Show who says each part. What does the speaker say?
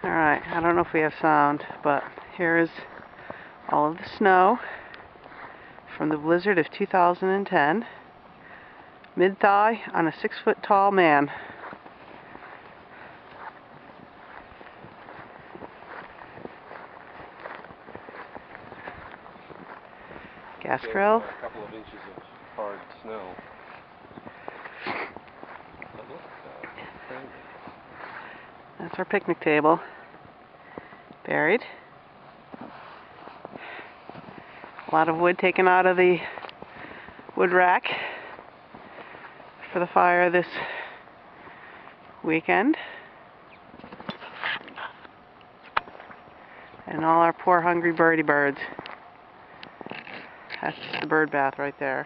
Speaker 1: Alright, I don't know if we have sound, but here is all of the snow from the blizzard of 2010. Mid-thigh on a 6-foot tall man. Gas grill.
Speaker 2: A couple of inches of hard snow.
Speaker 1: That's our picnic table. Buried. A lot of wood taken out of the wood rack for the fire this weekend. And all our poor hungry birdie birds. That's the bird bath right there.